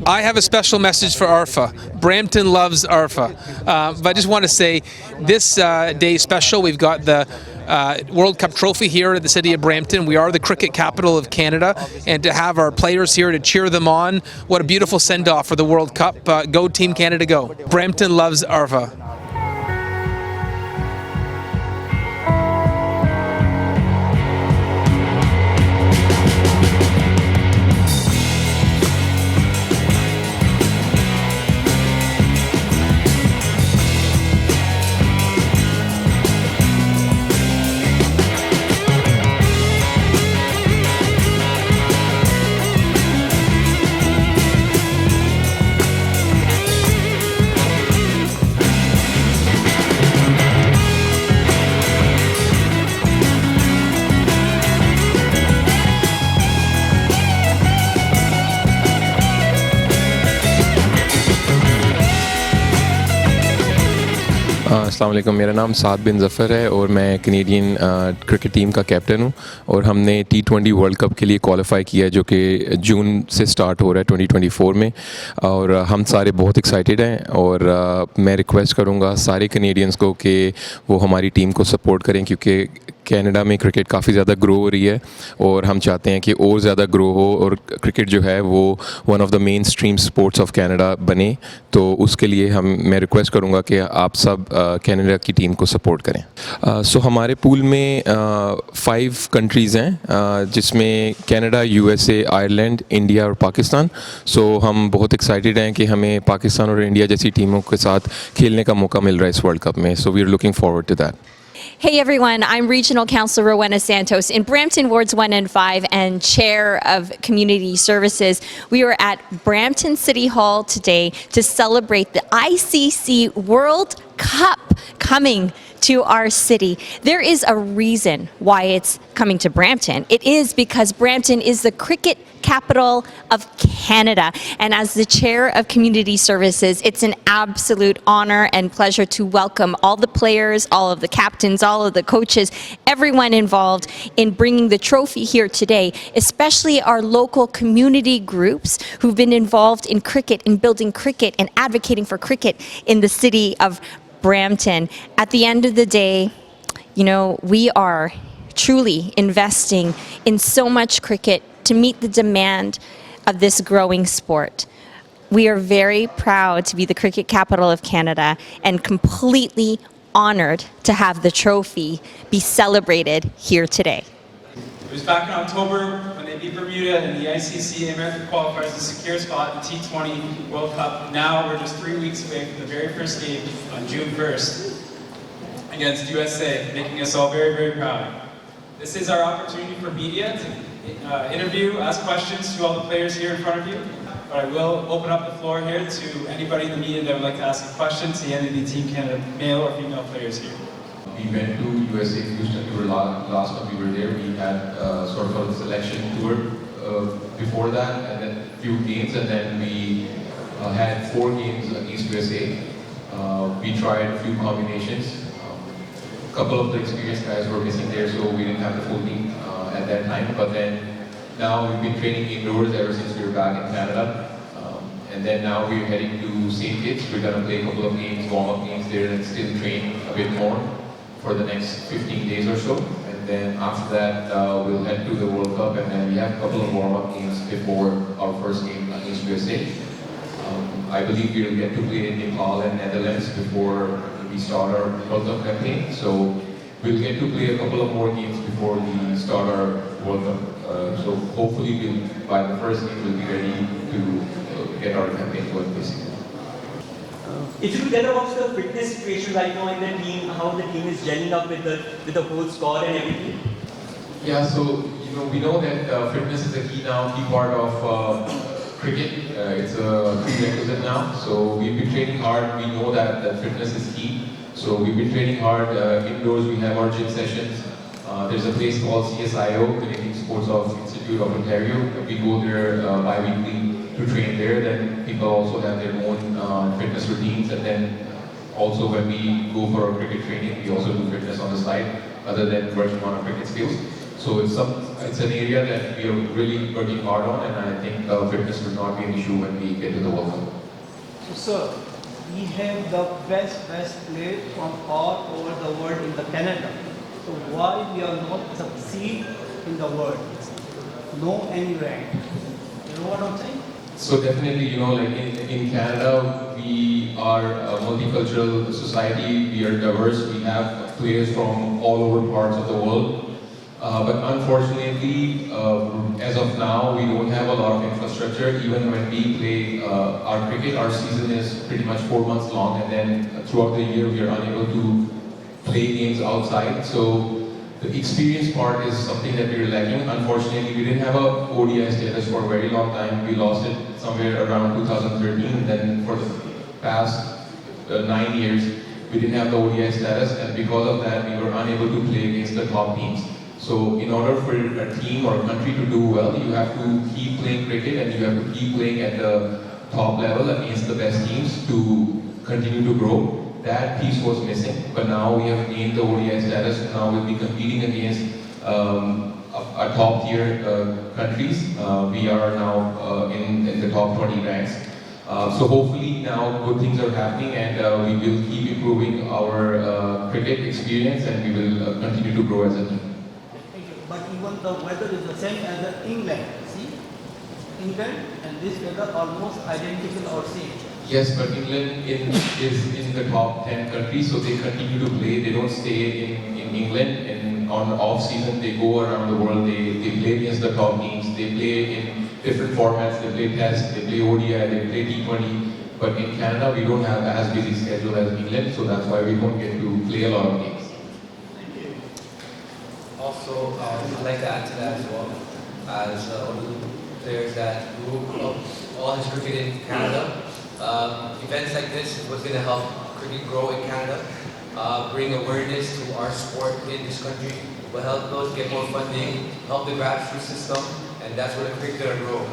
I have a special message for ARFA. Brampton loves ARFA. But I just want to say this day is special. We've got the World Cup trophy here at the city of Brampton. We are the cricket capital of Canada, and to have our players here to cheer them on, what a beautiful send-off for the World Cup. Go Team Canada, go. Brampton loves ARFA. अस्सलाम वालेकुम, मेरा नाम साद बिन ज़फ़र है और मैं Canadian cricket team का captain हूँ और हमने T20 वर्ल्ड कप के लिए क्वालिफाई किया है जो कि जून से स्टार्ट हो रहा है 2024 में। और हम सारे बहुत एक्साइटेड हैं और मैं रिक्वेस्ट करूँगा सारे कनेडियंस को कि वो हमारी टीम को सपोर्ट करें, क्योंकि कनाडा में क्रिकेट काफ़ी ज़्यादा ग्रो हो रही है और हम चाहते हैं कि और ज़्यादा ग्रो हो और क्रिकेट जो है वो one of the main stream sports of Canada बने। तो उसके लिए मैं रिक्वेस्ट करूँगा कि आप सब कनाडा की टीम को सपोर्ट करें। सो हमारे पूल में 5 कंट्रीज़ हैं जिसमें कनाडा, USA, आयरलैंड, इंडिया और पाकिस्तान। सो हम बहुत एक्साइटेड हैं कि हमें पाकिस्तान और इंडिया जैसी टीमों के साथ खेलने का मौका मिल रहा है इस वर्ल्ड कप में। So we are looking forward to that. Hey everyone, I'm Regional Councilor Rowena Santos in Brampton Wards 1 and 5 and Chair of Community Services. We were at Brampton City Hall today to celebrate the ICC World Cup coming to our city. There is a reason why it's coming to Brampton. It is because Brampton is the cricket capital of Canada. And as the chair of community services, it's an absolute honor and pleasure to welcome all the players, all of the captains, all of the coaches, everyone involved in bringing the trophy here today, especially our local community groups who've been involved in cricket, in building cricket and advocating for cricket in the city of Brampton. At the end of the day, you know, we are truly investing in so much cricket to meet the demand of this growing sport. We are very proud to be the cricket capital of Canada and completely honored to have the trophy be celebrated here today. It was back in October when they beat Bermuda in the ICC American qualifiers to secure a spot in the T20 World Cup. Now we're just 3 weeks away from the very first game on June 1st against USA, making us all very, very proud. This is our opportunity for media to interview, ask questions to all the players here in front of you. But I will open up the floor here to anybody in the media that would like to ask a question to any of the Team Canada male or female players here. We went to USA Houston tour last time we were there. We had sort of a selection tour before that, and then a few games, and then we had 4 games against USA. We tried a few combinations. A couple of the experienced guys were missing there, so we didn't have the full team at that time. But then now we've been training indoors ever since we were back in Canada. And then now we're heading to St. Kitts. We're going to play a couple of games, warm-up games there, and still train a bit more for the next 15 days or so. And then after that, we'll head to the World Cup, and then we have a couple of warm-up games before our first game against USA. I believe we'll get to play in Nepal and Netherlands before we start our World Cup campaign. So we'll get to play a couple of more games before we start our World Cup. So hopefully by the first game we'll be ready to get our campaign going basically. If you could tell about the fitness situation right now in the team, how the team is gelling up with the whole squad and everything? Yeah, so we know that fitness is a key part of cricket. It's a prerequisite now. So we've been training hard. We know that fitness is key. So we've been training hard indoors. We have our gym sessions. There's a place called CSIO, Canadian Sports Institute of Ontario. We go there bi-weekly to train there. Then people also have their own fitness routines, and then also when we go for our cricket training, we also do fitness on the side, other than working on our cricket skills. So it's it's an area that we are really working hard on, and I think fitness will not be an issue when we get to the World Cup. So, sir, we have the best players from all over the world in the Canada. So why we are not succeed in the world? No any rank. You know what I'm saying? So definitely, like in Canada, we are a multicultural society. We are diverse. We have players from all over parts of the world. But unfortunately, as of now, we don't have a lot of infrastructure. Even when we play our cricket, our season is pretty much 4 months long, and then throughout the year, we are unable to play games outside. So the experience part is something that we were lacking. Unfortunately, we didn't have a ODI status for a very long time. We lost it somewhere around 2013, and then for the past 9 years, we didn't have the ODI status, and because of that, we were unable to play against the top teams. So in order for a team or a country to do well, you have to keep playing cricket, and you have to keep playing at the top level against the best teams to continue to grow. That piece was missing, but now we have gained the ODI status, and now we'll be competing against a top tier countries. We are now in the top 20 ranks. So hopefully now good things are happening, and we will keep improving our cricket experience, and we will continue to grow as a team. But even the weather is the same as the England. See, England and this weather almost identical or same. Yes, but England is in the top 10 countries, so they continue to play. They don't stay in England, and on off season they go around the world. They play against the top teams. They play in different formats. They play Test, they play ODI, they play T20. But in Canada, we don't have as busy schedule as England, so that's why we don't get to play a lot of games. Also, I'd like to add to that as well, as one of the players that grew up all his cricket in Canada. Events like this is what's going to help cricket grow in Canada, bring awareness to our sport in this country, will help us get more funding, help the grassroots system, and that's where the cricket is going to grow.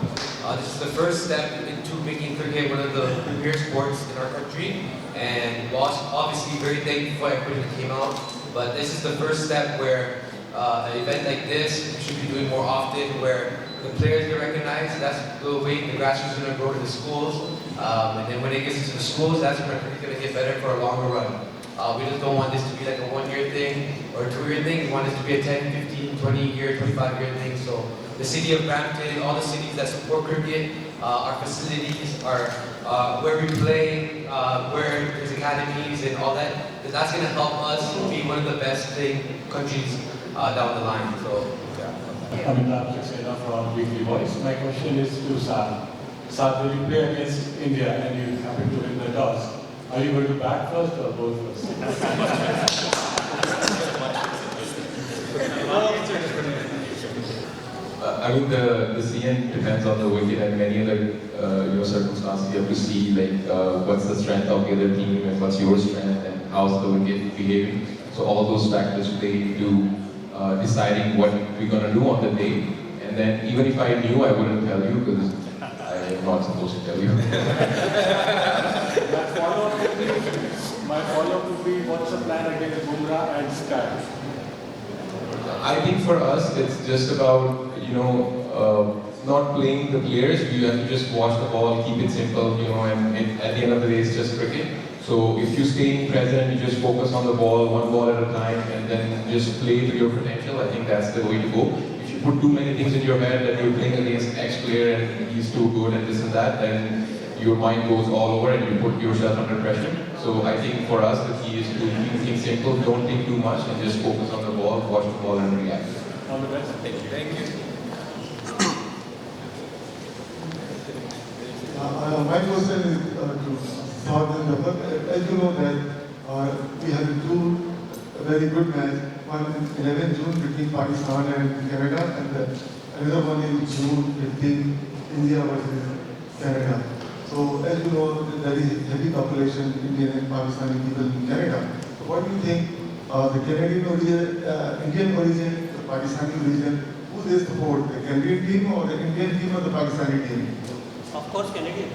This is the first step into making cricket one of the premier sports in our country, and whilst obviously very thankful for everybody that came out, but this is the first step where an event like this we should be doing more often, where the players get recognized. That's the way the grassroots is going to grow to the schools. And then when it gets into the schools, that's when it's going to get better for a longer run. We just don't want this to be like a 1-year thing or a 2-year thing. We want this to be a 10, 15, 20-year, 25-year thing. So the city of Brampton, all the cities that support cricket, our facilities, our where we play, where there's academies and all that, that's going to help us be one of the best playing countries down the line. So, yeah. Amitabh Saxena from Weekly Voice. My question is to Saad. Saad, when you play against India and you happen to win the toss, are you going to bat first or bowl first? I mean, the CN depends on the wicket and many other circumstances. You have to see what's the strength of the other team and what's your strength and how's the wicket behaving. So all those factors play into deciding what we're going to do on the day. And then even if I knew, I wouldn't tell you because I am not supposed to tell you. My follow-up would be, what's the plan against Bumrah and Sky? I think for us, it's just about, not playing the players. You have to just watch the ball, keep it simple, and at the end of the day, it's just cricket. So if you stay present, you just focus on the ball, one ball at a time, and then just play to your potential. I think that's the way to go. If you put too many things in your head that you're playing against X player and he's too good and this and that, then your mind goes all over and you put yourself under pressure. So I think for us, the key is to keep things simple, don't think too much, and just focus on the ball, watch the ball, and react. All the best. Thank you. Thank you. My question is to Saad and Rahman. As you know that we have two very good matches. One is 11 June between Pakistan and Canada, and another one is June between India versus Canada. So as you know, there is heavy population Indian and Pakistani people in Canada. So what do you think the Canadian origin, Indian origin, the Pakistani origin, who they support, the Canadian team or the Indian team or the Pakistani team? Of course, Canadian.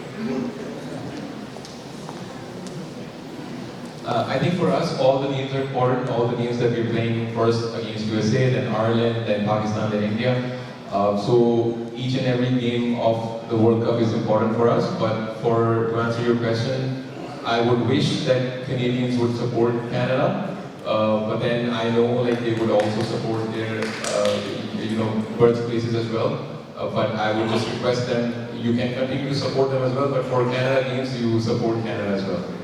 I think for us, all the games are important. All the games that we're playing, first against USA, then Ireland, then Pakistan, then India. So each and every game of the World Cup is important for us. But to answer your question, I would wish that Canadians would support Canada. But then I know like they would also support their birthplaces as well. But I would just request them, you can continue to support them as well. But for Canada games, you support Canada as well.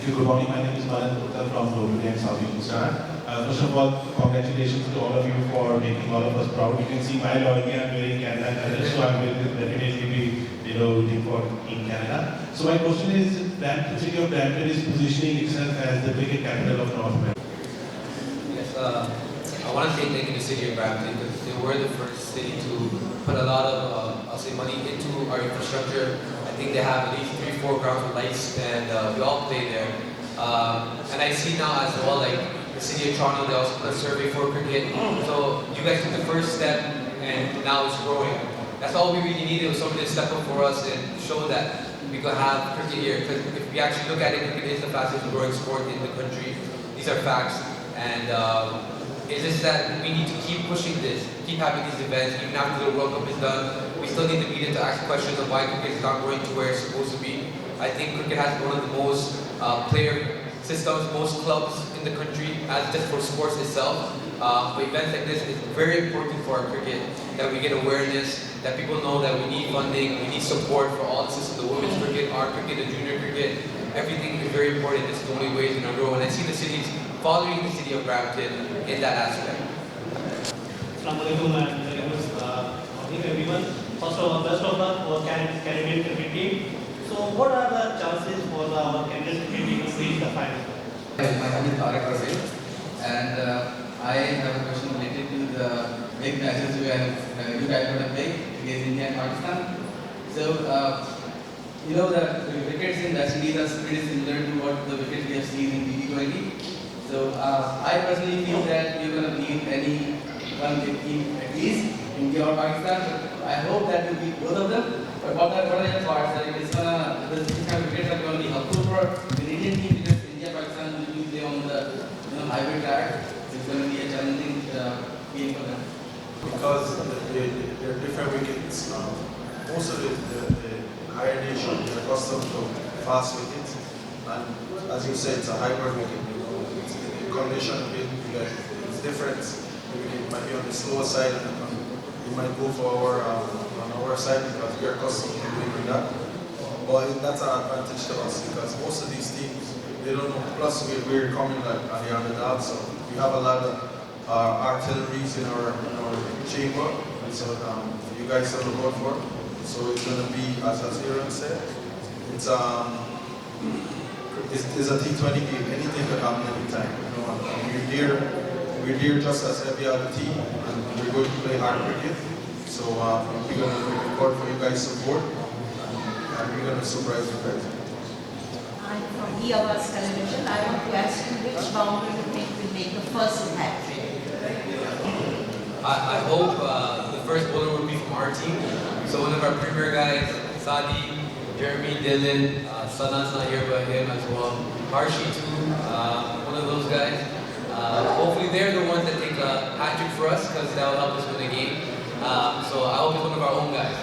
Good morning, my name is Manan Gupta from Global Times South Pakistan. First of all, congratulations to all of you for making all of us proud. You can see my loyalty, I'm wearing Canada colors, so I will definitely be rooting for Team Canada. So my question is, the city of Brampton is positioning itself as the cricket capital of North America. Yes, I want to say thank you to the city of Brampton because they were the first city to put a lot of, I'll say, money into our infrastructure. I think they have at least 3-4 grounds with lights, and we all play there. And I see now as well, like the city of Toronto, they also put a survey for cricket. So you guys took the first step, and now it's growing. That's all we really needed, was somebody to step up for us and show that we could have cricket here. Because if we actually look at it, cricket is the fastest growing sport in the country. These are facts, and it's just that we need to keep pushing this, keep having these events, even after the World Cup is done. We still need the media to ask questions of why cricket is not going to where it's supposed to be. I think cricket has one of the most player systems, most clubs in the country, as just for sports itself. But events like this is very important for our cricket, that we get awareness, that people know that we need funding, we need support for all the systems, the women's cricket, our cricket, the junior cricket. Everything is very important. This is the only way it's going to grow. And I see the cities following the city of Brampton in that aspect. Assalamualaikum and very good morning everyone. First of all, best of luck for Canadian cricket team. So what are the chances for our Canadian cricket team to reach the final? My name is Tarek Ravi, and I have a question related to the big matches you guys are going to play against India and Pakistan. So you know that the wickets in that series are pretty similar to what the wickets we have seen in T20. So I personally feel that you're going to beat any one big team at least, India or Pakistan. But I hope that you beat both of them. But what are your thoughts? Like these kind of wickets are going to be helpful for the Indian team because India Pakistan will be play on the hybrid track. It's going to be a challenging game for them. Because they're different wickets. Most of the higher nation is accustomed to fast wickets, and as you said, it's a hybrid wicket. The condition of it is different. The wicket might be on the slower side, and it might go for on our side because we're accustomed to doing that. But that's an advantage to us because most of these teams they don't know. Plus, we're coming like on the underdog, so we have a lot of artilleries in our chamber, and so you guys have to vote for. So it's going to be, as Aaron said, it's a T20 game. Anything could happen anytime. We're here just as every other team, and we're going to play hard cricket. So we're going to record for you guys' support, and we're going to surprise you guys. I'm from EOS Television. I want to ask you which bowler you think will make the first hat trick. I hope the first bowler will be from our team. So one of our premier guys, Sadi, Jeremy, Dylan, Sanan's not here but him as well. Harshi too, one of those guys. Hopefully they're the ones that take a hat trick for us because that will help us win the game. So I hope it's one of our own guys.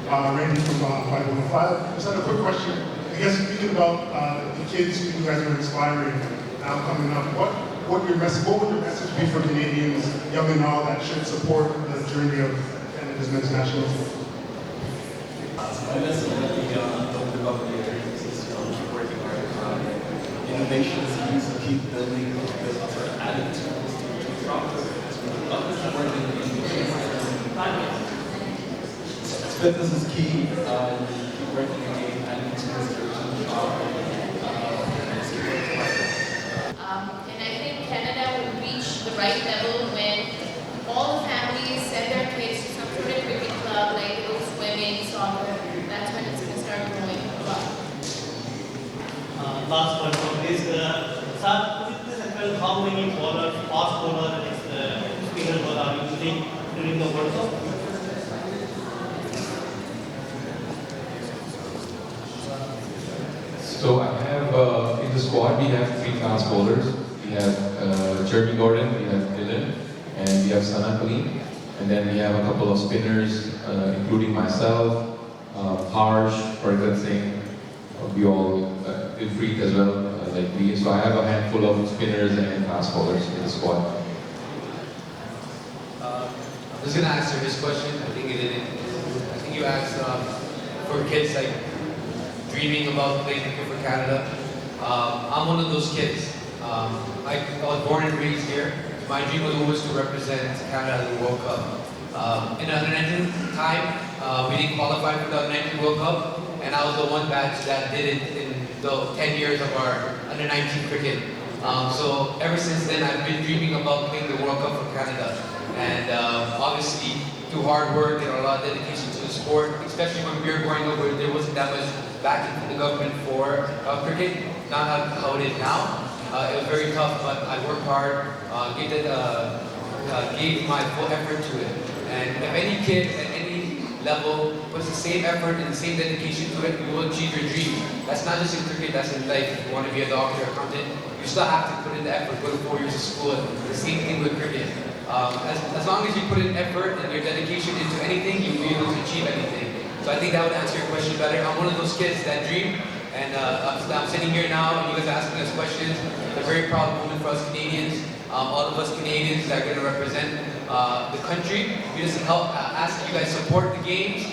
Randy from 515. Just had a quick question. I guess thinking about the kids who you guys are inspiring now coming up, what would your message be for Canadians, young and all, that should support the journey of Canada's men's national team? My message that we over the couple of years is keep working hard. Innovations to keep building for adding tools to progress. Fitness is key. Keep working again, adding tools to and I think Canada will reach the right level when all the families send their kids to some sort of cricket club, like go swimming, soccer. That's when it's going to start growing a lot. Last one from this. Sir, could you please explain how many bowlers, fast bowlers and spinner bowlers are you using during the World Cup? So I have, in the squad, we have 3 fast bowlers. We have Jeremy Gordon, we have Dylan, and we have Sana Kali. And then we have a couple of spinners, including myself, Harsh, Fargan Singh. We all, Dilpreet as well, like me. So I have a handful of spinners and fast bowlers in the squad. I'm just gonna answer this question. I think you asked for kids like dreaming about playing cricket for Canada. I'm one of those kids. I was born and raised here. My dream was always to represent Canada at the World Cup. In the under-19 time, we didn't qualify for the under-19 World Cup, and I was the one batch that did it in the 10 years of our under-19 cricket. So ever since then, I've been dreaming about playing the World Cup for Canada. And obviously, through hard work and a lot of dedication to the sport, especially when we were growing up where there wasn't that much backing from the government for cricket, not how it is now. It was very tough, but I worked hard, gave my full effort to it. And if any kid at any level puts the same effort and the same dedication to it, you will achieve your dream. That's not just in cricket, that's in life. If you want to be a doctor, accountant, you still have to put in the effort, go to 4 years of school. The same thing with cricket. As long as you put in effort and your dedication into anything, you'll be able to achieve anything. So I think that would answer your question better. I'm one of those kids that dream, and I'm sitting here now, and you guys are asking us questions. It's a very proud moment for us Canadians. All of us Canadians that are going to represent the country. We just ask you guys support the games,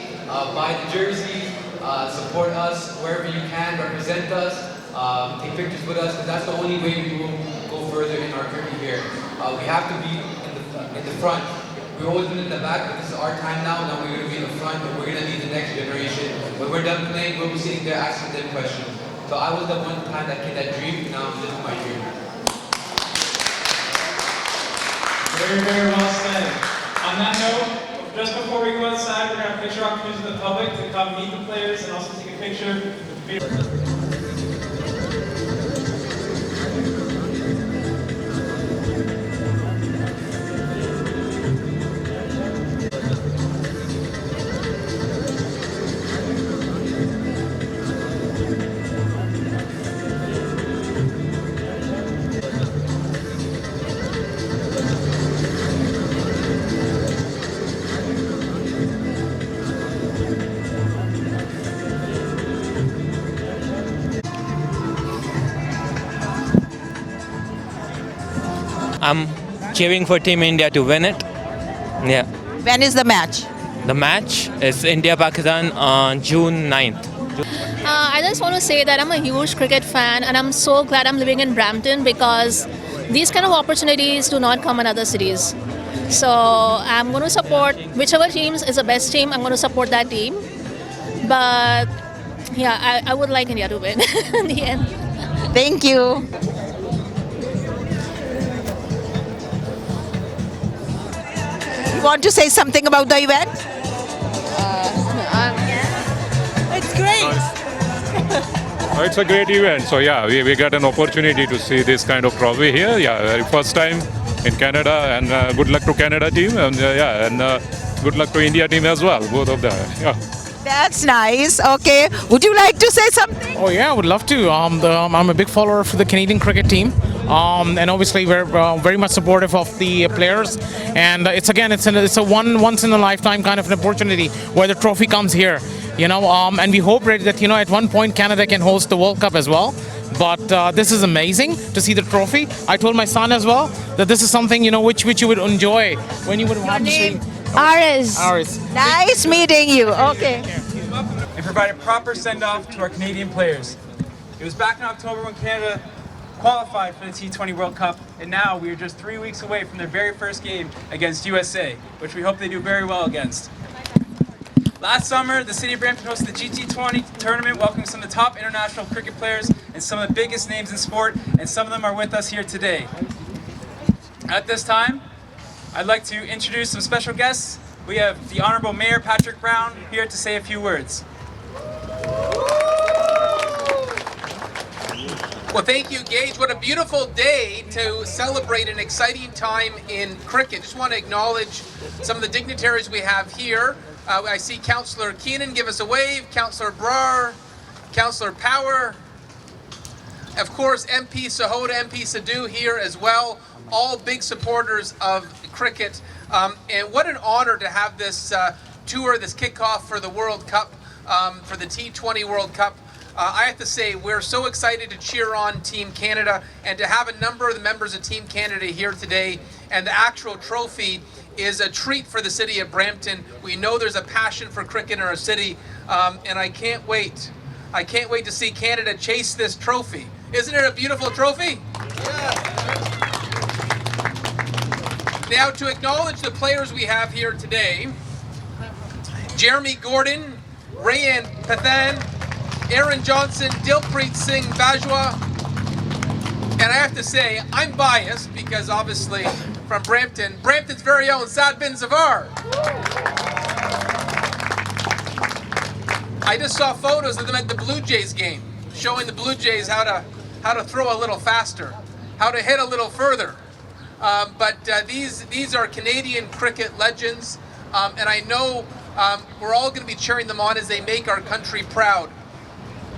buy the jerseys, support us wherever you can, represent us, take pictures with us, because that's the only way we will go further in our cricket here. We have to be in the front. We've always been in the back, but this is our time now. Now we're going to be in the front, and we're going to lead the next generation. When we're done playing, we'll be sitting there asking them questions. So I was the one time that kid that dreamed, now I'm living my dream. Very, very well said. On that note, just before we go outside, we're going to have picture opportunities with the public to come meet the players and also take a picture with the I'm cheering for Team India to win it. Yeah. When is the match? The match is India-Pakistan on June 9th. I just want to say that I'm a huge cricket fan and I'm so glad I'm living in Brampton because these kind of opportunities do not come in other cities. So I'm going to support whichever team is the best team, I'm going to support that team. But yeah, I would like India to win in the end. Thank you. You want to say something about the event? It's great. It's a great event. So yeah, we get an opportunity to see this kind of trophy here. Yeah, very first time in Canada, and good luck to Canada team, and good luck to India team as well, both of them. Yeah. That's nice. Okay. Would you like to say something? Oh yeah, I would love to. I'm a big follower for the Canadian cricket team. And obviously we're very much supportive of the players, and it's a once in a lifetime kind of an opportunity where the trophy comes here, and we hope that at one point Canada can host the World Cup as well. But this is amazing to see the trophy. I told my son as well that this is something which you would enjoy when you would have to see. Aris. Nice meeting you. Okay. And provide a proper send-off to our Canadian players. It was back in October when Canada qualified for the T20 World Cup, and now we are just 3 weeks away from their very first game against USA, which we hope they do very well against. Last summer, the city of Brampton hosted the GT20 tournament, welcoming some of the top international cricket players and some of the biggest names in sport, and some of them are with us here today. At this time, I'd like to introduce some special guests. We have the Honorable Mayor Patrick Brown here to say a few words. Well, thank you, Gage. What a beautiful day to celebrate an exciting time in cricket. Just want to acknowledge some of the dignitaries we have here. I see Councillor Keenan give us a wave, Councillor Brar, Councillor Power, Of course, MP Sahota, MP Sadhu here as well, all big supporters of cricket. And what an honor to have this tour, this kickoff for the World Cup, for the T20 World Cup. I have to say, we're so excited to cheer on Team Canada and to have a number of the members of Team Canada here today. And the actual trophy is a treat for the city of Brampton. We know there's a passion for cricket in our city, and I can't wait. I can't wait to see Canada chase this trophy. Isn't it a beautiful trophy? Now, to acknowledge the players we have here today, Jeremy Gordon, Rayan Pathan, Aaron Johnson, Dilpreet Singh Bajwa, and I have to say, I'm biased because obviously from Brampton, Brampton's very own Sadbin Zavar. I just saw photos of them at the Blue Jays game, showing the Blue Jays how to throw a little faster, how to hit a little further. But these are Canadian cricket legends, and I know we're all going to be cheering them on as they make our country proud.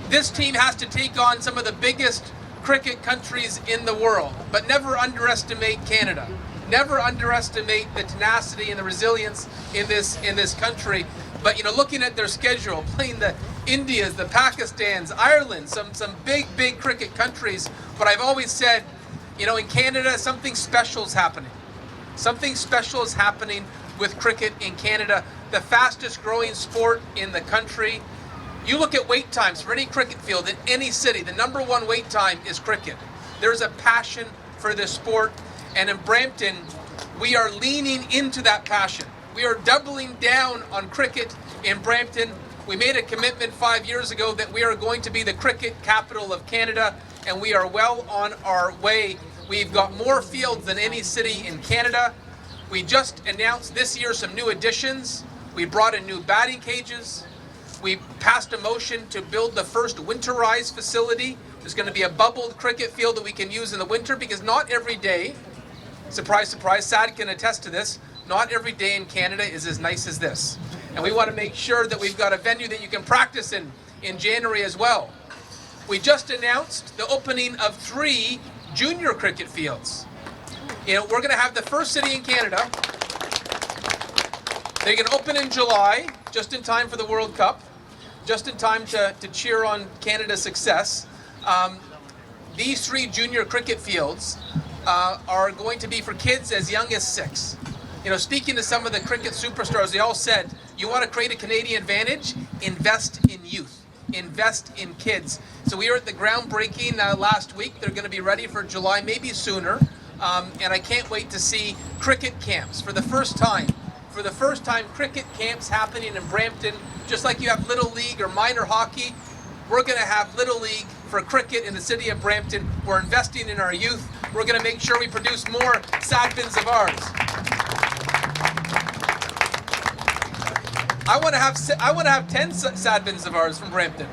This team has to take on some of the biggest cricket countries in the world, but never underestimate Canada. Never underestimate the tenacity and the resilience in this country. But you know, looking at their schedule, playing the Indias, the Pakistans, Ireland, some big cricket countries. But I've always said, you know, in Canada, something special is happening. Something special is happening with cricket in Canada, the fastest growing sport in the country. You look at wait times for any cricket field in any city, the number one wait time is cricket. There's a passion for this sport, and in Brampton, we are leaning into that passion. We are doubling down on cricket in Brampton. We made a commitment 5 years ago that we are going to be the cricket capital of Canada, and we are well on our way. We've got more fields than any city in Canada. We just announced this year some new additions. We brought in new batting cages. We passed a motion to build the first winterized facility. There's going to be a bubbled cricket field that we can use in the winter, because not every day, surprise, surprise, Sad can attest to this, not every day in Canada is as nice as this. And we want to make sure that we've got a venue that you can practice in January as well. We just announced the opening of 3 junior cricket fields. You know, we're going to have the first city in Canada. They're going to open in July, just in time for the World Cup, just in time to cheer on Canada's success. These 3 junior cricket fields are going to be for kids as young as 6. You know, speaking to some of the cricket superstars, they all said, you want to create a Canadian advantage? Invest in youth. Invest in kids. So we were at the groundbreaking last week. They're going to be ready for July, maybe sooner. And I can't wait to see cricket camps for the first time. For the first time, cricket camps happening in Brampton, just like you have Little League or minor hockey. We're going to have Little League for cricket in the city of Brampton. We're investing in our youth. We're going to make sure we produce more Sadbins of ours. I want to have 10 Sadbins of ours from Brampton.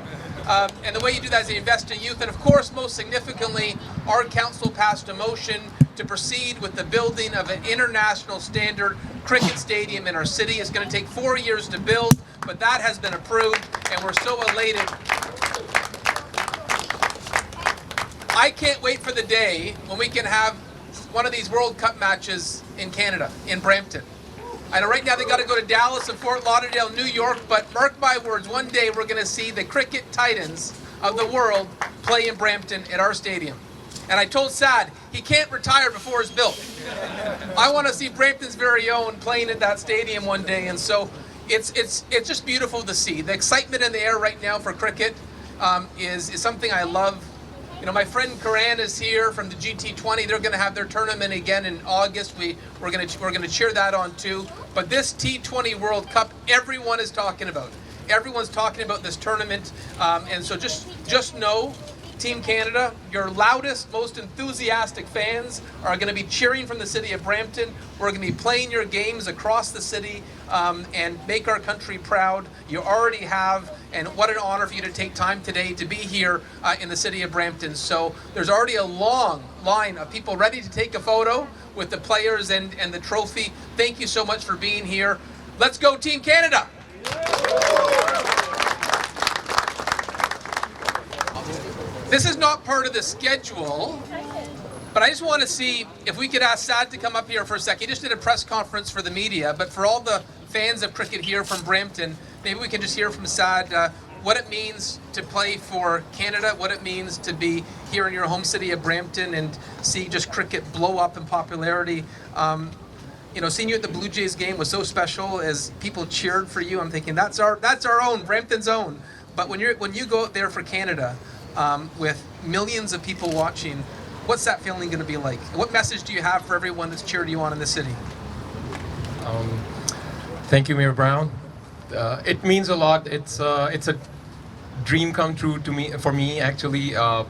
And the way you do that is you invest in youth. And of course, most significantly, our council passed a motion to proceed with the building of an international standard cricket stadium in our city. It's going to take 4 years to build, but that has been approved, and we're so elated. I can't wait for the day when we can have one of these World Cup matches in Canada, in Brampton. I know right now they got to go to Dallas and Fort Lauderdale, New York, but mark my words, one day we're going to see the cricket titans of the world play in Brampton at our stadium. And I told Sad, he can't retire before it's built. I want to see Brampton's very own playing at that stadium one day, and so it's just beautiful to see. The excitement in the air right now for cricket is something I love. You know, my friend Karan is here from the T20. They're going to have their tournament again in August. We're going to cheer that on too. But this T20 World Cup, everyone is talking about. Everyone's talking about this tournament, and so just know, Team Canada, your loudest, most enthusiastic fans are going to be cheering from the city of Brampton. We're going to be playing your games across the city and make our country proud. You already have, and what an honor for you to take time today to be here in the city of Brampton. So there's already a long line of people ready to take a photo with the players and the trophy. Thank you so much for being here. Let's go, Team Canada! This is not part of the schedule, but I just want to see if we could ask Sad to come up here for a second. He just did a press conference for the media, but for all the fans of cricket here from Brampton, maybe we can just hear from Sad what it means to play for Canada, what it means to be here in your home city of Brampton and see just cricket blow up in popularity. You know, seeing you at the Blue Jays game was so special as people cheered for you. I'm thinking that's our own, Brampton's own. But when you go out there for Canada with millions of people watching, what's that feeling going to be like? What message do you have for everyone that's cheered you on in the city? Thank you, Mayor Brown. It means a lot. It's a dream come true to me. For me, actually, I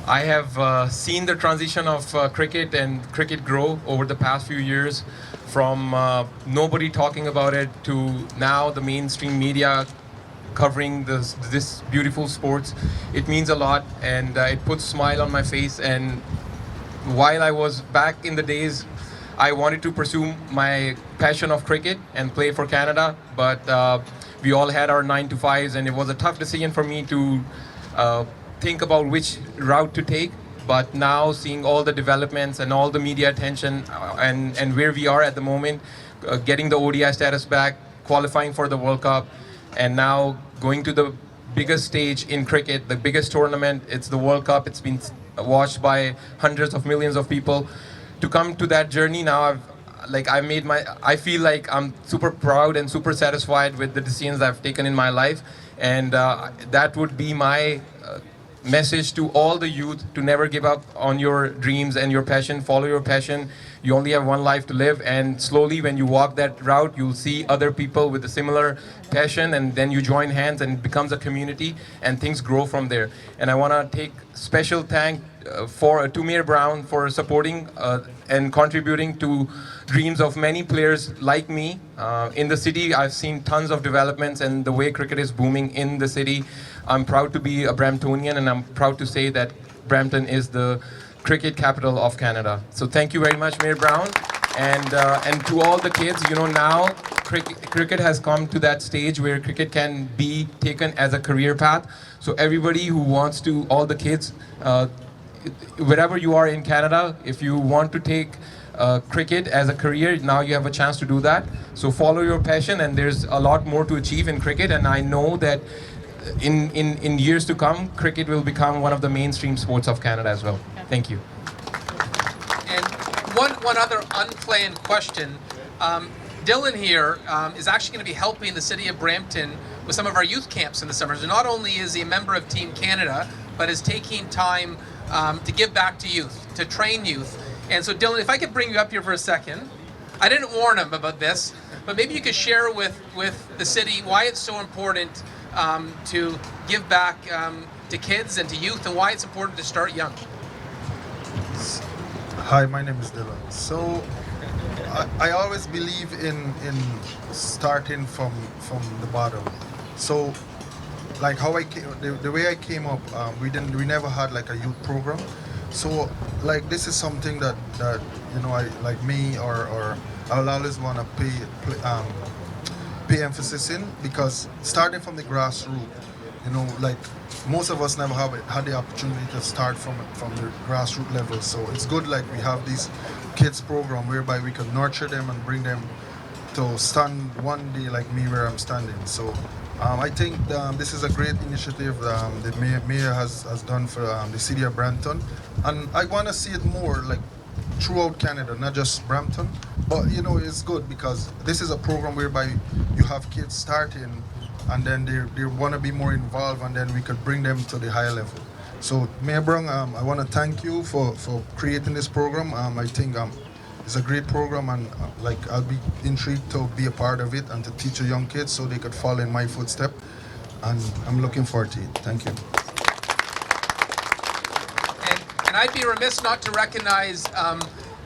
have seen the transition of cricket and cricket grow over the past few years, from nobody talking about it to now the mainstream media covering this beautiful sports. It means a lot, and it puts a smile on my face. And while I was back in the days, I wanted to pursue my passion of cricket and play for Canada, but we all had our 9-to-5s, and it was a tough decision for me to think about which route to take. But now, seeing all the developments and all the media attention and where we are at the moment, getting the ODI status back, qualifying for the World Cup, and now going to the biggest stage in cricket, the biggest tournament, it's the World Cup. It's been watched by hundreds of millions of people. To come to that journey now, I feel like I'm super proud and super satisfied with the decisions I've taken in my life, and that would be my message to all the youth, to never give up on your dreams and your passion. Follow your passion. You only have one life to live, and slowly when you walk that route, you'll see other people with a similar passion, and then you join hands and it becomes a community, and things grow from there. And I want to take special thank to Mayor Brown for supporting and contributing to dreams of many players like me. In the city, I've seen tons of developments, and the way cricket is booming in the city. I'm proud to be a Bramptonian, and I'm proud to say that Brampton is the cricket capital of Canada. So thank you very much, Mayor Brown, and to all the kids. You know, now cricket has come to that stage where cricket can be taken as a career path. So everybody who wants to, all the kids, wherever you are in Canada, if you want to take cricket as a career, now you have a chance to do that. So follow your passion, and there's a lot more to achieve in cricket, and I know that in years to come, cricket will become one of the mainstream sports of Canada as well. Thank you. And one other unplanned question. Dylan here is actually going to be helping the city of Brampton with some of our youth camps in the summer. So not only is he a member of Team Canada, but is taking time to give back to youth, to train youth. And so Dylan, if I could bring you up here for a second. I didn't warn him about this, but maybe you could share with the city why it's so important to give back to kids and to youth, and why it's important to start young. Hi, my name is Dylan. So I always believe in starting from the bottom. So like how the way I came up, we never had like a youth program. So like this is something that you know, I like me or I'll always want to pay emphasis in, because starting from the grassroots, you know, like most of us never have had the opportunity to start from the grassroots level. So it's good like we have these kids program whereby we can nurture them and bring them to stand one day like me where I'm standing. So I think this is a great initiative the mayor has done for the city of Brampton, and I want to see it more like throughout Canada, not just Brampton. But you know, it's good because this is a program whereby you have kids starting, and then they want to be more involved, and then we could bring them to the higher level. So Mayor Brown, I want to thank you for creating this program. I think it's a great program, and like I'll be intrigued to be a part of it and to teach the young kids so they could follow in my footsteps. And I'm looking forward to it. Thank you. And I'd be remiss not to recognize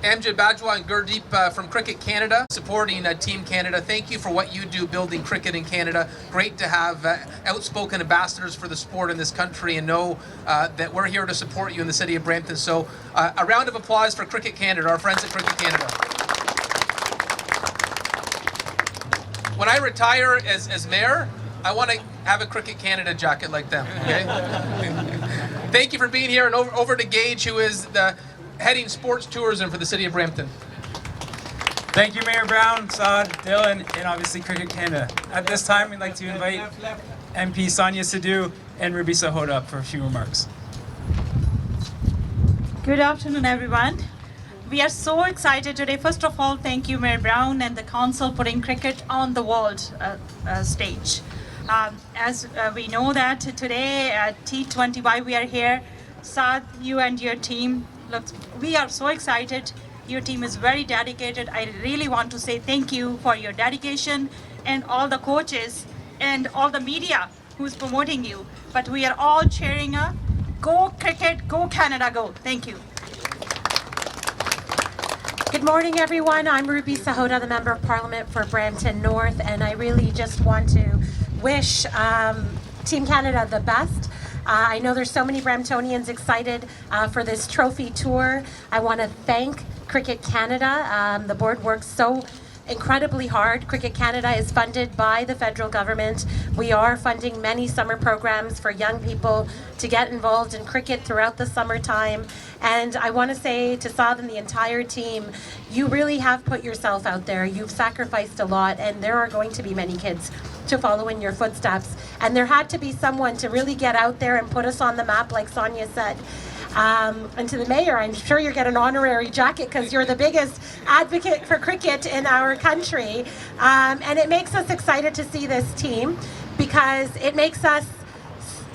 Amjad Bajwa and Gurdeep from Cricket Canada, supporting Team Canada. Thank you for what you do building cricket in Canada. Great to have outspoken ambassadors for the sport in this country, and know that we're here to support you in the city of Brampton. So a round of applause for Cricket Canada, our friends at Cricket Canada. When I retire as mayor, I want to have a Cricket Canada jacket like them, okay? Thank you for being here, and over to Gage, who is the heading sports tourism for the city of Brampton. Thank you, Mayor Brown, Saad, Dylan, and obviously Cricket Canada. At this time, we'd like to invite MP Sonia Sidhu and Ruby Sahota up for a few remarks. Good afternoon, everyone. We are so excited today. First of all, thank you, Mayor Brown and the council putting cricket on the world stage. As we know that today at T20, why we are here, Saad, you and your team, look, we are so excited. Your team is very dedicated. I really want to say thank you for your dedication and all the coaches and all the media who's promoting you. But we are all cheering up. Go cricket, go Canada, go. Thank you. Good morning, everyone. I'm Ruby Sahota, the Member of Parliament for Brampton North, and I really just want to wish Team Canada the best. I know there's so many Bramptonians excited for this trophy tour. I want to thank Cricket Canada. The board works so incredibly hard. Cricket Canada is funded by the federal government. We are funding many summer programs for young people to get involved in cricket throughout the summertime. And I want to say to Saad and the entire team, you really have put yourself out there. You've sacrificed a lot, and there are going to be many kids to follow in your footsteps. And there had to be someone to really get out there and put us on the map, like Sonia said. And to the mayor, I'm sure you get an honorary jacket because you're the biggest advocate for cricket in our country. And it makes us excited to see this team because it makes us,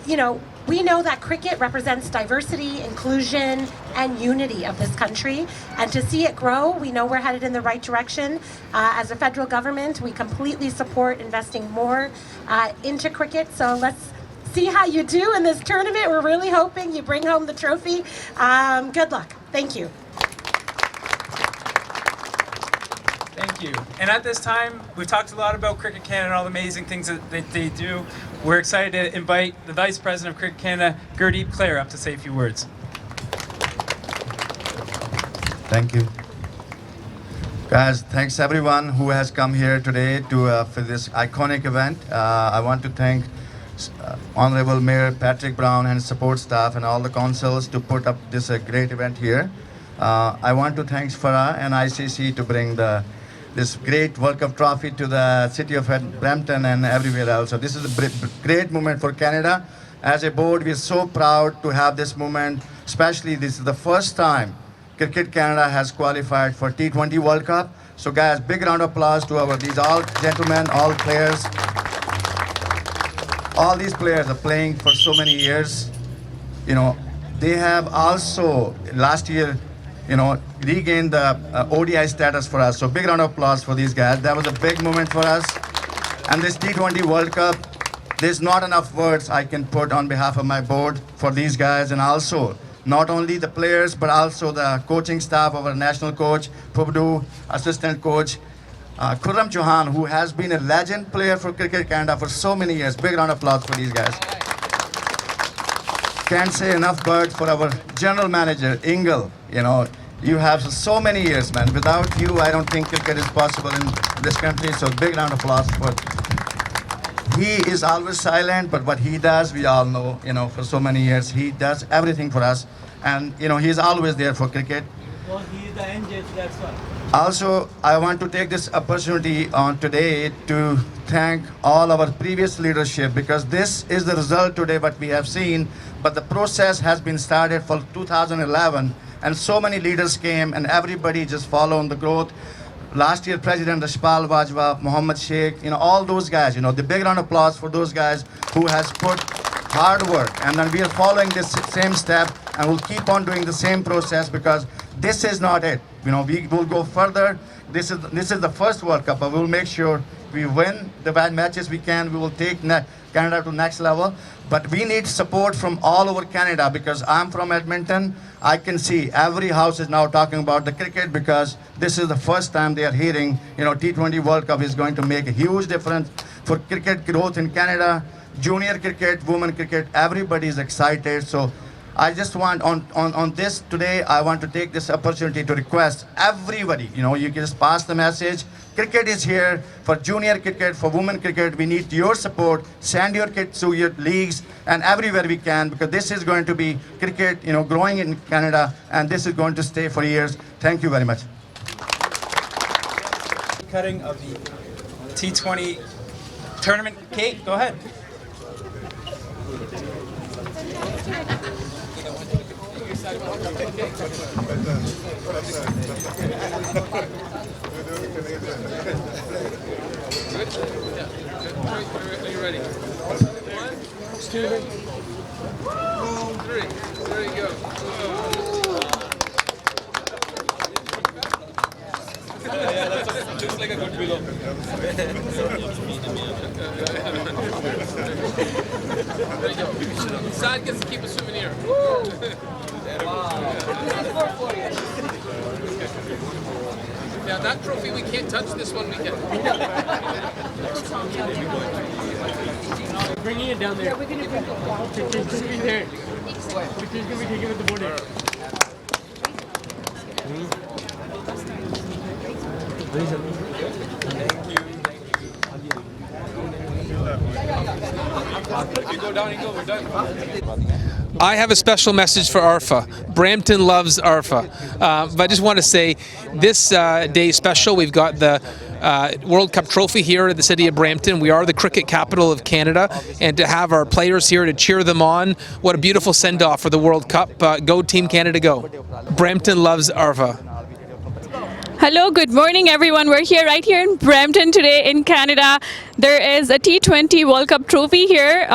you know, we know that cricket represents diversity, inclusion, and unity of this country. And to see it grow, we know we're headed in the right direction. As a federal government, we completely support investing more into cricket. So let's see how you do in this tournament. We're really hoping you bring home the trophy. Good luck. Thank you. Thank you. And at this time, we've talked a lot about Cricket Canada and all the amazing things that they do. We're excited to invite the Vice President of Cricket Canada, Gurdeep Clare, up to say a few words. Thank you. Guys, thanks everyone who has come here today to for this iconic event. I want to thank Honorable Mayor Patrick Brown and support staff and all the councils to put up this great event here. I want to thank Farah and ICC to bring this great World Cup trophy to the city of Brampton and everywhere else. So this is a great moment for Canada. As a board, we are so proud to have this moment, especially this is the first time Cricket Canada has qualified for T20 World Cup. So guys, big round of applause to these all gentlemen, all players. All these players are playing for so many years. You know, they have also last year, you know, regained the ODI status for us. So big round of applause for these guys. That was a big moment for us. And this T20 World Cup, there's not enough words I can put on behalf of my board for these guys, and also not only the players, but also the coaching staff of our national coach, Pubdu, assistant coach, Khurram Chauhan, who has been a legend player for Cricket Canada for so many years. Big round of applause for these guys. Can't say enough words for our general manager, Ingle. You know, you have so many years, man. Without you, I don't think cricket is possible in this country. So big round of applause for. He is always silent, but what he does, we all know. You know, for so many years, he does everything for us, and you know, he's always there for cricket. Because he is the angel, that's why. Also, I want to take this opportunity on today to thank all our previous leadership, because this is the result today what we have seen, but the process has been started for 2011, and so many leaders came and everybody just followed the growth. Last year, President Rashpal Wajwa, Mohammed Sheikh, you know, all those guys, you know, the big round of applause for those guys who has put hard work. And then we are following this same step, and we'll keep on doing the same process, because this is not it. You know, we will go further. This is the first World Cup, but we'll make sure we win the bad matches we can. We will take Canada to next level. But we need support from all over Canada, because I'm from Edmonton. I can see every house is now talking about the cricket, because this is the first time they are hearing, you know, T20 World Cup is going to make a huge difference for cricket growth in Canada. Junior cricket, women cricket, everybody is excited. So I just want on this today, I want to take this opportunity to request everybody, you can just pass the message. Cricket is here for junior cricket, for women cricket. We need your support. Send your kids to your leagues and everywhere we can, because this is going to be cricket, growing in Canada, and this is going to stay for years. Thank you very much. Cutting of the T20 tournament. Kate, go ahead. Are you ready? 1, 2, 3. There you go. Looks like a good pillow. There you go. Side gets to keep a souvenir. Yeah, that trophy we can't touch. This one we can. Bringing it down there. Yeah, we're going to bring it down. It's going to be there. Which is going to be taken with the board. You go down, we're done. I have a special message for ARFA. Brampton loves ARFA. But I just want to say this day is special. We've got the World Cup trophy here at the city of Brampton. We are the cricket capital of Canada, and to have our players here to cheer them on, what a beautiful send-off for the World Cup. Go Team Canada, go. Brampton loves ARFA. Hello, good morning everyone. We're here right here in Brampton today in Canada. There is a T20 World Cup trophy here.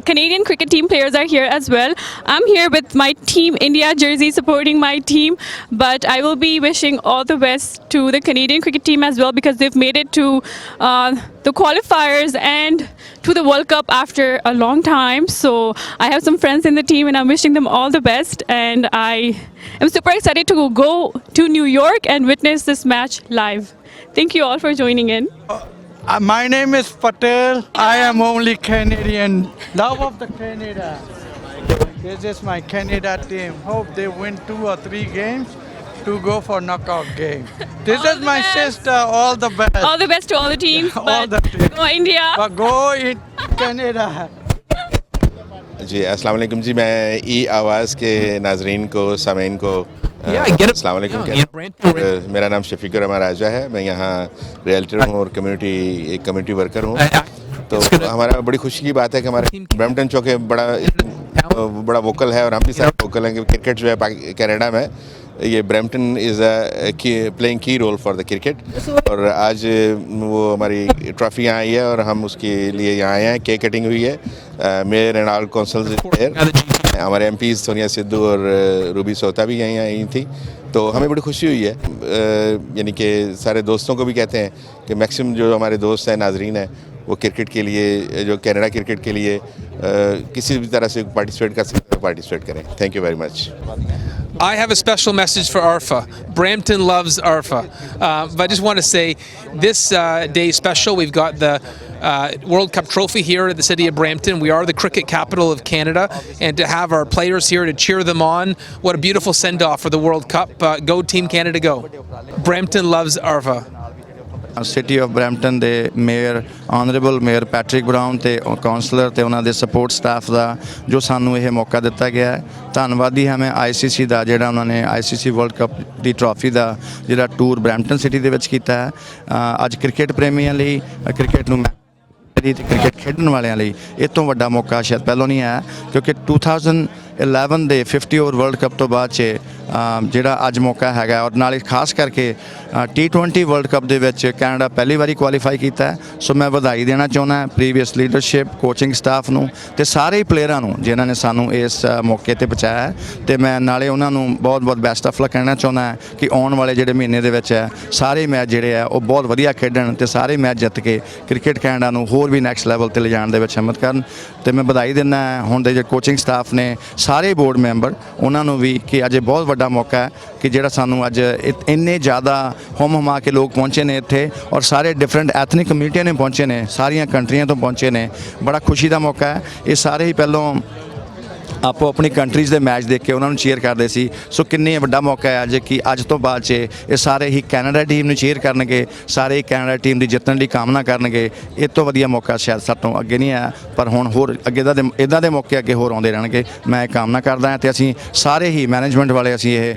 Canadian cricket team players are here as well. I'm here with my Team India jersey supporting my team, but I will be wishing all the best to the Canadian cricket team as well, because they've made it to the qualifiers and to the World Cup after a long time. So I have some friends in the team and I'm wishing them all the best, and I am super excited to go to New York and witness this match live. Thank you all for joining in. My name is Patel. I am only Canadian. Love of the Canada. This is my Canada team. Hope they win 2 or 3 games to go for knockout game. This is my sister. All the best. All the best to all the teams. All the teams. Go India. But go in Canada. जी अस्सलाम वालेकुम जी, मैं ई आवाज़ के नाजरीन को सामीन को अस्सलाम वालेकुम। मेरा नाम शफीकुर रहमान राजा है। मैं यहाँ रियल्टर हूँ और एक कम्युनिटी वर्कर हूँ। तो हमारा बड़ी खुशी की बात है कि हमारे ब्रैम्पटन चौके बड़ा वोकल है, और हम भी सारे वोकल हैं कि क्रिकेट जो है कनाडा में ये ब्रैम्पटन इज़ प्लेइंग की रोल फॉर द क्रिकेट। और आज वो हमारी ट्रॉफी यहाँ आई है और हम उसके लिए यहाँ आए हैं। केक कटिंग हुई है। मेयर एंड ऑल काउंसिल, हमारे एमपीज़ सोनिया सिद्धू और रूबी सोता भी यहीं आई थी। तो हमें बड़ी खुशी हुई है। यानी कि सारे दोस्तों को भी कहते हैं कि मैक्सिमम जो हमारे दोस्त हैं, नाजरीन हैं, वो क्रिकेट के लिए, जो कनाडा क्रिकेट के लिए किसी भी तरह से पार्टिसिपेट कर सकते हैं, पार्टिसिपेट करें। Thank you very much. I have a special message for ARFA. Brampton loves ARFA. But I just want to say this day is special. We've got the World Cup trophy here at the city of Brampton. We are the cricket capital of Canada, and to have our players here to cheer them on, what a beautiful send-off for the World Cup. Go Team Canada, go. Brampton loves ARFA. City of Brampton ਦੇ mayor honourable mayor Patrick Brown ਤੇ councillor ਤੇ ਉਹਨਾਂ ਦੇ support staff ਦਾ ਜੋ ਸਾਨੂੰ ਇਹ ਮੌਕਾ ਦਿੱਤਾ ਗਿਆ ਹੈ। ਧੰਨਵਾਦੀ ਹਾਂ ਮੈਂ ICC ਦਾ, ਜਿਹੜਾ ਉਹਨਾਂ ਨੇ ICC ਵਰਲਡ ਕੱਪ ਦੀ ਟਰਾਫੀ ਦਾ ਜਿਹੜਾ ਟੂਰ ਬਰੈਂਪਟਨ ਸਿਟੀ ਦੇ ਵਿੱਚ ਕੀਤਾ ਹੈ। ਅੱਜ ਕ੍ਰਿਕਟ ਪ੍ਰੇਮੀਆਂ ਲਈ, ਕ੍ਰਿਕਟ ਨੂੰ ਤੇ ਕ੍ਰਿਕਟ ਖੇਡਣ ਵਾਲਿਆਂ ਲਈ ਇਹ ਤੋਂ ਵੱਡਾ ਮੌਕਾ ਸ਼ਾਇਦ ਪਹਿਲਾਂ ਨਹੀਂ ਆਇਆ, ਕਿਉਂਕਿ 2011 ਦੇ 50 ਓਵਰ ਵਰਲਡ ਕੱਪ ਤੋਂ ਬਾਅਦ 'ਚ ਜਿਹੜਾ ਅੱਜ ਮੌਕਾ ਹੈਗਾ, ਔਰ ਨਾਲੇ ਖਾਸ ਕਰਕੇ T20 ਵਰਲਡ ਕੱਪ ਦੇ ਵਿੱਚ ਕੈਨੇਡਾ ਪਹਿਲੀ ਵਾਰੀ ਕੁਆਲੀਫਾਈ ਕੀਤਾ। ਸੋ ਮੈਂ ਵਧਾਈ ਦੇਣਾ ਚਾਹੁੰਦਾ ਪ੍ਰੀਵੀਅਸ ਲੀਡਰਸ਼ਿਪ, ਕੋਚਿੰਗ ਸਟਾਫ ਨੂੰ ਤੇ ਸਾਰੇ ਪਲੇਅਰਾਂ ਨੂੰ ਜਿਨ੍ਹਾਂ ਨੇ ਸਾਨੂੰ ਇਸ ਮੌਕੇ ਤੇ ਪਹੁੰਚਾਇਆ ਹੈ। ਤੇ ਮੈਂ ਨਾਲੇ ਉਹਨਾਂ ਨੂੰ ਬਹੁਤ ਬੈਸਟ ਆਫ ਲੱਕ ਕਹਿਣਾ ਚਾਹੁੰਦਾ ਕਿ ਆਉਣ ਵਾਲੇ ਜਿਹੜੇ ਮਹੀਨੇ ਦੇ ਵਿੱਚ ਹੈ, ਸਾਰੇ ਮੈਚ ਜਿਹੜੇ ਆ ਉਹ ਬਹੁਤ ਵਧੀਆ ਖੇਡਣ ਤੇ ਸਾਰੇ ਮੈਚ ਜਿੱਤ ਕੇ ਕ੍ਰਿਕਟ ਕੈਨੇਡਾ ਨੂੰ ਹੋਰ ਵੀ ਨੈਕਸਟ ਲੈਵਲ ਤੇ ਲਿਜਾਣ ਦੇ ਵਿੱਚ ਹਿੰਮਤ ਕਰਨ। ਤੇ ਮੈਂ ਵਧਾਈ ਦਿੰਦਾ ਹੁਣ ਦੇ ਜਿਹੜੇ ਕੋਚਿੰਗ ਸਟਾਫ ਨੇ, ਸਾਰੇ ਬੋਰਡ ਮੈਂਬਰ, ਉਹਨਾਂ ਨੂੰ ਵੀ ਕਿ ਅੱਜ ਬਹੁਤ ਵੱਡਾ ਮੌਕਾ ਹੈ ਕਿ ਜਿਹੜਾ ਸਾਨੂੰ ਅੱਜ ਇੰਨੇ ਜ਼ਿਆਦਾ ਹਮਾ ਕੇ ਲੋਕ ਪਹੁੰਚੇ ਨੇ ਇੱਥੇ, ਔਰ ਸਾਰੇ ਡਿਫਰੈਂਟ ਐਥਨਿਕ ਕਮਿਊਨਿਟੀਆਂ ਨੇ ਪਹੁੰਚੇ ਨੇ, ਸਾਰੀਆਂ ਕੰਟਰੀਆਂ ਤੋਂ ਪਹੁੰਚੇ ਨੇ। ਬੜਾ ਖੁਸ਼ੀ ਦਾ ਮੌਕਾ ਹੈ। ਇਹ ਸਾਰੇ ਹੀ ਪਹਿਲੋਂ ਆਪੋ ਆਪਣੀ ਕੰਟਰੀਜ਼ ਦੇ ਮੈਚ ਦੇਖ ਕੇ ਉਹਨਾਂ ਨੂੰ ਚੀਅਰ ਕਰਦੇ ਸੀ। ਸੋ ਕਿੰਨੀ ਵੱਡਾ ਮੌਕਾ ਹੈ ਅੱਜ ਕਿ ਅੱਜ ਤੋਂ ਬਾਅਦ 'ਚ ਇਹ ਸਾਰੇ ਹੀ ਕੈਨੇਡਾ ਟੀਮ ਨੂੰ ਚੀਅਰ ਕਰਨਗੇ, ਸਾਰੇ ਹੀ ਕੈਨੇਡਾ ਟੀਮ ਦੀ ਜਿੱਤਣ ਦੀ ਕਾਮਨਾ ਕਰਨਗੇ। ਇਹ ਤੋਂ ਵਧੀਆ ਮੌਕਾ ਸ਼ਾਇਦ ਸਾਡੇ ਤੋਂ ਅੱਗੇ ਨਹੀਂ ਆਇਆ, ਪਰ ਹੁਣ ਹੋਰ ਅੱਗੇ ਦਾ ਇੱਦਾਂ ਦੇ ਮੌਕੇ ਅੱਗੇ ਹੋਰ ਆਉਂਦੇ ਰਹਿਣਗੇ। ਮੈਂ ਇਹ ਕਾਮਨਾ ਕਰਦਾ ਹਾਂ ਤੇ ਅਸੀਂ ਸਾਰੇ ਹੀ ਮੈਨੇਜਮੈਂਟ ਵਾਲੇ ਅਸੀਂ ਇਹ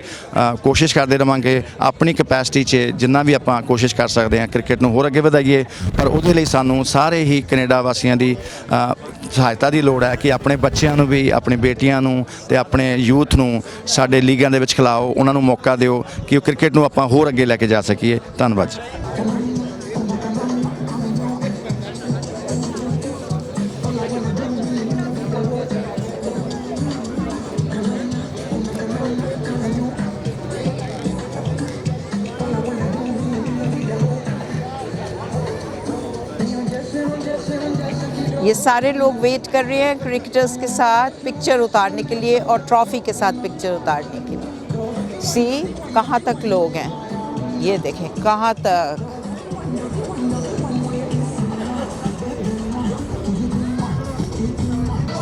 ਕੋਸ਼ਿਸ਼ ਕਰਦੇ ਰਹਾਂਗੇ ਆਪਣੀ ਕਪੈਸਿਟੀ 'ਚ ਜਿੰਨਾ ਵੀ ਆਪਾਂ ਕੋਸ਼ਿਸ਼ ਕਰ ਸਕਦੇ ਹਾਂ ਕ੍ਰਿਕਟ ਨੂੰ ਹੋਰ ਅੱਗੇ ਵਧਾਈਏ। ਪਰ ਉਹਦੇ ਲਈ ਸਾਨੂੰ ਸਾਰੇ ਹੀ ਕੈਨੇਡਾ ਵਾਸੀਆਂ ਦੀ ਸਹਾਇਤਾ ਦੀ ਲੋੜ ਹੈ ਕਿ ਆਪਣੇ ਬੱਚਿਆਂ ਨੂੰ ਵੀ, ਆਪਣੀ ਬੇਟੀਆਂ ਨੂੰ ਤੇ ਆਪਣੇ ਯੂਥ ਨੂੰ ਸਾਡੇ ਲੀਗਾਂ ਦੇ ਵਿੱਚ ਖਿਲਾਓ, ਉਹਨਾਂ ਨੂੰ ਮੌਕਾ ਦਿਓ ਕਿ ਉਹ ਕ੍ਰਿਕਟ ਨੂੰ ਆਪਾਂ ਹੋਰ ਅੱਗੇ ਲੈ ਕੇ ਜਾ ਸਕੀਏ। ਧੰਨਵਾਦ ਜੀ। ये सारे लोग वेट कर रहे हैं क्रिकेटर्स के साथ पिक्चर उतारने के लिए और ट्रॉफी के साथ पिक्चर उतारने के लिए। सी कहाँ तक लोग हैं, ये देखें कहाँ तक।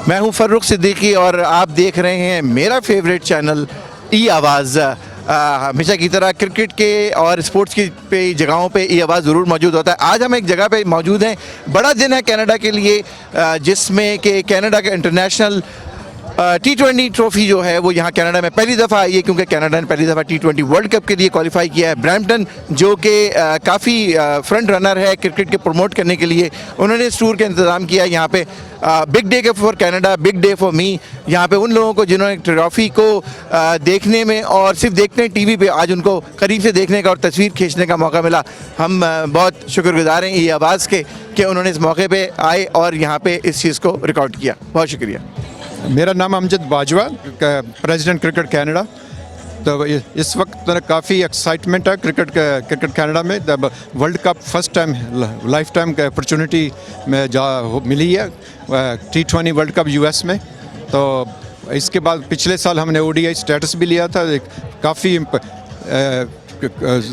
मैं हूं फर्रुख सिद्दीकी और आप देख रहे हैं मेरा फेवरेट चैनल ई आवाज़। हमेशा की तरह क्रिकेट के और स्पोर्ट्स की पे जगहों पे ये आवाज़ ज़रूर मौजूद होता है। आज हम एक जगह पे मौजूद हैं, बड़ा दिन है कनाडा के लिए, जिसमें कि कनाडा का इंटरनेशनल T20 ट्रॉफी जो है वो यहाँ कनाडा में पहली दफ़ा आई है, क्योंकि कनाडा ने पहली दफ़ा T20 वर्ल्ड कप के लिए क्वालिफाई किया है। ब्रैम्पटन जो कि काफ़ी फ्रंट रनर है क्रिकेट के प्रमोट करने के लिए, उन्होंने इस टूर का इंतज़ाम किया है। यहाँ पे big day for Canada, big day for me. यहाँ पे उन लोगों को जिन्होंने ट्रॉफ़ी को देखने में और सिर्फ देखते हैं टीवी पे, आज उनको करीब से देखने का और तस्वीर खींचने का मौका मिला। हम बहुत शुक्रगुजार हैं ये आवाज़ के कि उन्होंने इस मौके पे आए और यहाँ पे इस चीज़ को रिकॉर्ड किया। बहुत शुक्रिया। मेरा नाम Amjad Bajwa, president cricket Canada. तो इस वक्त काफ़ी एक्साइटमेंट है क्रिकेट कनाडा में। World cup first time life time का अपॉर्चुनिटी में मिली है T20 वर्ल्ड कप US में। तो इसके बाद पिछले साल हमने ODI स्टेटस भी लिया था। काफ़ी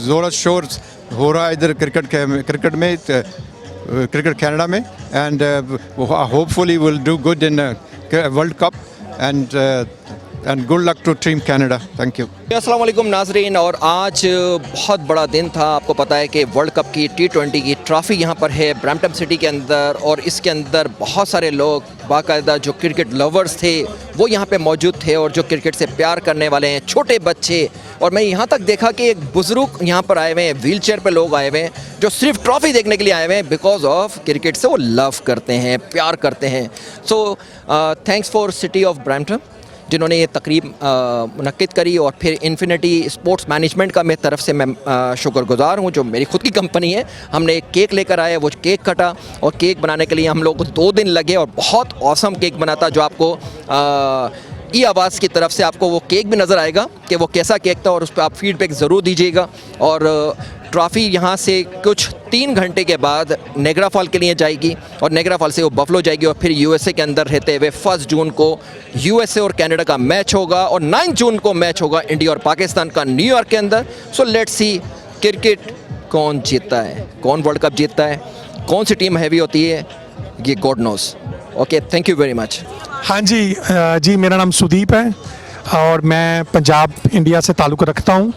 ज़ोर शोर हो रहा है इधर क्रिकेट में, क्रिकेट कनाडा में। And hopefully will do good in world cup and good luck to team Canada. Thank you. अस्सलाम वालेकुम नाजरीन, और आज बहुत बड़ा दिन था। आपको पता है कि वर्ल्ड कप की T20 की ट्रॉफ़ी यहाँ पर है ब्रैम्पटन सिटी के अंदर, और इसके अंदर बहुत सारे लोग बाकायदा जो क्रिकेट लवर्स थे वो यहाँ पे मौजूद थे, और जो क्रिकेट से प्यार करने वाले हैं, छोटे बच्चे। और मैं यहाँ तक देखा कि एक बुज़ुर्ग यहाँ पर आए हुए हैं, व्हील चेयर पर लोग आए हुए हैं जो सिर्फ ट्रॉफ़ी देखने के लिए आए हुए हैं। बिकॉज ऑफ क्रिकेट से वो लव करते हैं, प्यार करते हैं। So thanks for city of Brampton जिन्होंने ये तकरीब मुनक्किद करी, और फिर इन्फिनिटी स्पोर्ट्स मैनेजमेंट का मेरी तरफ से मैं शुक्रगुजार हूँ, जो मेरी ख़ुद की कंपनी है। हमने एक केक लेकर आए, वो केक कटा, और केक बनाने के लिए हम लोग को 2 दिन लगे, और बहुत औसम केक बना था, जो आपको ई आवाज़ की तरफ से आपको वो केक भी नज़र आएगा कि वो कैसा केक था, और उस पर आप फीडबैक ज़रूर दीजिएगा। और ट्रॉफ़ी यहाँ से कुछ 3 घंटे के बाद नेगरा फॉल के लिए जाएगी, और नेगरा फॉल से वो बफलो जाएगी, और फिर USA के अंदर रहते हुए 1 जून को USA और कनाडा का मैच होगा, और 9 जून को मैच होगा इंडिया और पाकिस्तान का न्यूयॉर्क के अंदर। सो लेट्स सी क्रिकेट कौन जीतता है, कौन वर्ल्ड कप जीतता है, कौन सी टीम हैवी होती है, ये God knows. Okay, thank you very much. हाँ जी, मेरा नाम सुदीप है और मैं पंजाब इंडिया से ताल्लुक़ रखता हूँ।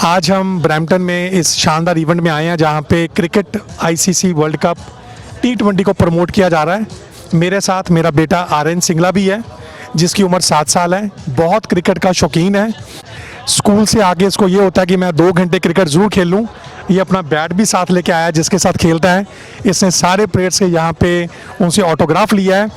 आज हम ब्रैम्पटन में इस शानदार इवेंट में आए हैं जहाँ पे cricket ICC world cup T20 को प्रमोट किया जा रहा है। मेरे साथ मेरा बेटा आर्यन सिंगला भी है, जिसकी उम्र 7 साल है। बहुत क्रिकेट का शौकीन है। स्कूल से आगे इसको ये होता है कि मैं 2 घंटे क्रिकेट ज़रूर खेल लूँ। ये अपना बैट भी साथ लेके आया है जिसके साथ खेलता है। इसने सारे प्लेयर्स के यहाँ पे उनसे ऑटोग्राफ लिया है,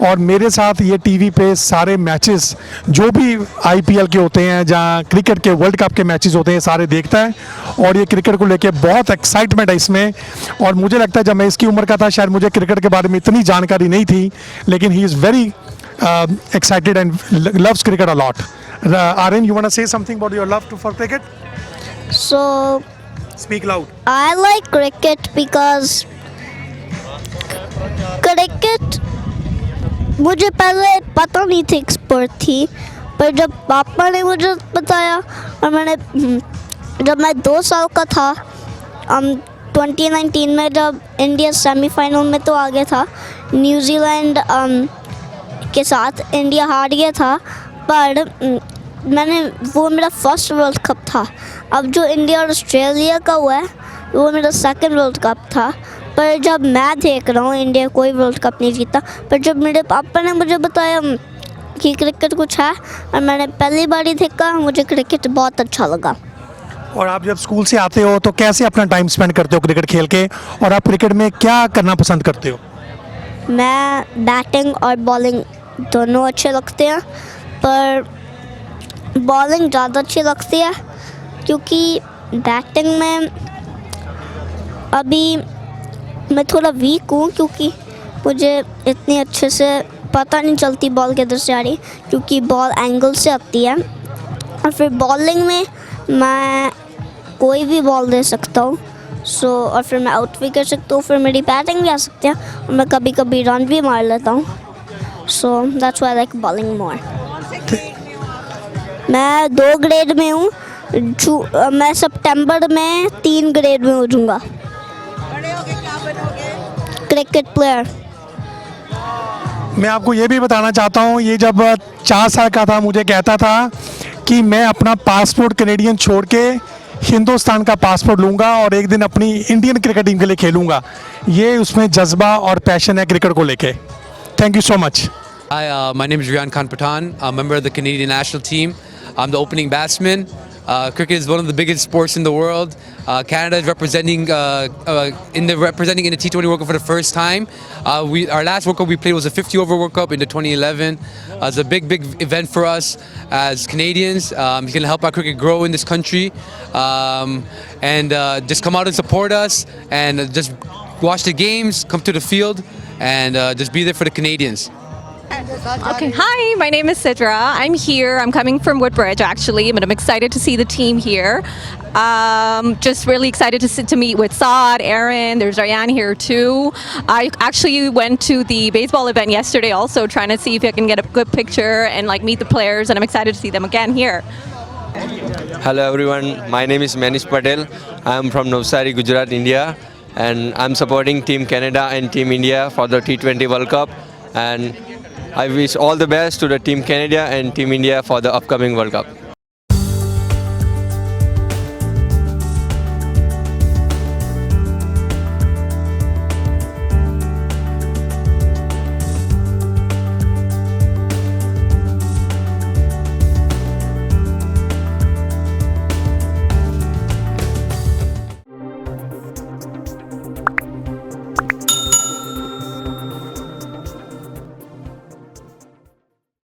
और मेरे साथ ये टीवी पे सारे मैचेस जो भी IPL के होते हैं, जहाँ क्रिकेट के वर्ल्ड कप के मैचेस होते हैं, सारे देखता है। और ये क्रिकेट को लेके बहुत एक्साइटमेंट है इसमें। और मुझे लगता है जब मैं इसकी उम्र का था, शायद मुझे क्रिकेट के बारे में इतनी जानकारी नहीं थी, लेकिन he is very excited and loves cricket a lot. Aryan, you want to say something about your love for cricket? So, speak loud. I like cricket because cricket मुझे पहले पता नहीं थी एक्सपर्ट थी, पर जब पापा ने मुझे बताया, और जब मैं 2 साल का था 2019 में, जब इंडिया सेमीफाइनल में तो आ गया था, न्यूजीलैंड के साथ इंडिया हार गया था, पर वो मेरा फर्स्ट वर्ल्ड कप था। अब जो इंडिया और ऑस्ट्रेलिया का हुआ है वो मेरा सेकंड वर्ल्ड कप था। पर जब मैं देख रहा हूँ इंडिया कोई वर्ल्ड कप नहीं जीता, पर जब मेरे पापा ने मुझे बताया कि क्रिकेट कुछ है और मैंने पहली बार ही देखा, मुझे क्रिकेट बहुत अच्छा लगा। और आप जब स्कूल से आते हो तो कैसे अपना टाइम स्पेंड करते हो क्रिकेट खेल के, और आप क्रिकेट में क्या करना पसंद करते हो? मैं बैटिंग और बॉलिंग दोनों अच्छे लगते हैं, पर बॉलिंग ज़्यादा अच्छी लगती है क्योंकि बैटिंग में अभी मैं थोड़ा वीक हूँ, क्योंकि मुझे इतनी अच्छे से पता नहीं चलती बॉल किधर से आ रही, क्योंकि बॉल एंगल से आती है। और फिर बॉलिंग में मैं कोई भी बॉल दे सकता हूँ, और फिर मैं आउट भी कर सकता हूँ, फिर मेरी बैटिंग भी आ सकती है और मैं कभी कभी रन भी मार लेता हूँ। So that's why I like bowling more. मैं 2 ग्रेड में हूँ, मैं सितंबर में 3 ग्रेड में हो जाऊँगा। Cricket player. मैं आपको ये भी बताना चाहता हूँ, ये जब 4 साल का था मुझे कहता था कि मैं अपना पासपोर्ट कैनेडियन छोड़ के हिंदुस्तान का पासपोर्ट लूँगा और एक दिन अपनी इंडियन क्रिकेट टीम के लिए खेलूँगा। ये उसमें जज्बा और पैशन है क्रिकेट को लेके। Thank you so much. Hi, my name is Riyan Khan Pathan. I'm a member of the Canadian national team. I'm the opening batsman. Cricket is one of the biggest sports in the world. Canada is representing in the T20 World Cup for the first time. Our last World Cup we played was a 50-over World Cup in the 2011. It's a big event for us as Canadians. It's going to help our cricket grow in this country. And just come out and support us and just watch the games, come to the field, and just be there for the Canadians. Okay, hi, my name is Sidra. I'm here. I'm coming from Woodbridge actually, but I'm excited to see the team here. Just really excited to meet with Saad, Aaron, there's Ryan here too. I actually went to the baseball event yesterday also, trying to see if I can get a good picture and like meet the players, and I'm excited to see them again here. Hello everyone, my name is Manish Patel. I'm from Navsari, Gujarat, India, and I'm supporting Team Canada and Team India for the T20 World Cup, and I wish all the best to the Team Canada and Team India for the upcoming World Cup.